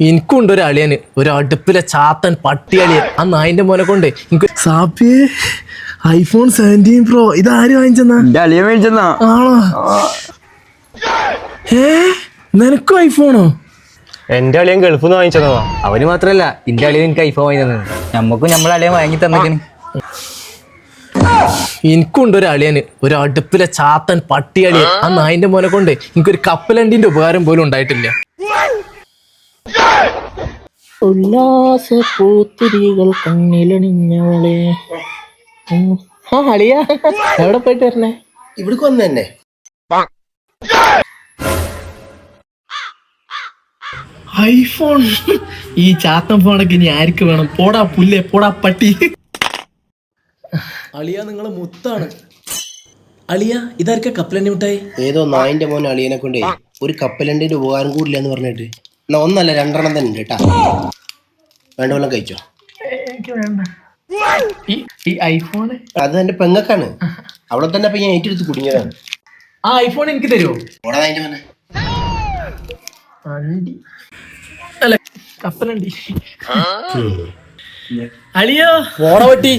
എനിക്കുണ്ട് ഒരു അളിയന്, ഒരു അടുപ്പിലെ ചാത്തൻ പട്ടിയളിയൻ. ആ നായിന്റെ മോനെ കൊണ്ട് എനിക്ക് സാപ്പിയെ ഐഫോൺ 17 Pro ഇതാര് വാങ്ങിച്ചെന്നാ? അളിയൻ മേടിച്ചെന്നാ? ആണോ? നിനക്കും ഐഫോണോ? എന്റെ അളിയൻ ഗൾഫിൽ നിന്ന് വാങ്ങിച്ചതോ. അവന് മാത്രല്ല എന്റെ അളിയൻ എനിക്ക് ഐഫോൺ വാങ്ങി തന്നെ. നമ്മക്കും നമ്മളെ അളിയൻ വാങ്ങി തന്നേക്കണ്. എനിക്കുണ്ട് ഒരു അളിയന്, ഒരു അടുപ്പിലെ ചാത്തൻ പട്ടിയളിയൻ. ആ നായിന്റെ മോനെ കൊണ്ട് എനിക്കൊരു കപ്പലണ്ടിന്റെ ഉപകാരം പോലും ഉണ്ടായിട്ടില്ല. ഉല്ലാസ പൂത്തിരികൾ കണ്ണിലണിഞ്ഞവളെ. ആ അളിയ എവിടെ പോയിട്ട് വരണേ? ഇവിടേക്ക് വന്നു തന്നെ. ഐഫോൺ. ഈ ചാത്തൻ ഫോണൊക്കെ ഇനി ആർക്ക് വേണം? പോടാ പുല്ലേ, പോടാ പട്ടി. അളിയ നിങ്ങള് മുത്താണ്. അളിയ ഇതാർക്കാ കപ്പലണ്ടി മിഠായി? ഏതോ നായിന്റെ മോൻ അളിയനെ കൊണ്ടേ ഒരു കപ്പലണ്ടിന്റെ ഉപകാരം കൂടില്ല എന്ന് പറഞ്ഞിട്ട്. എന്നാ ഒന്നല്ല 2 തന്നെ ഉണ്ട് കേട്ടാ. വേണ്ട വല്ലതും കഴിച്ചോ? എനിക്ക് വേണ്ട. ഈ ഐഫോൺ അത് എന്റെ പെങ്ങക്കാണ്. അവിടെ തന്നെ ഞാൻ ഏറ്റെടുത്ത് കുടുങ്ങിയതാണ്. ആ ഐഫോൺ എനിക്ക് തരുമോ? ഓടാ നായിന്റെ മോനെ. അണ്ടി അല്ല കപ്പലണ്ടി. അളിയോ പോട പറ്റി.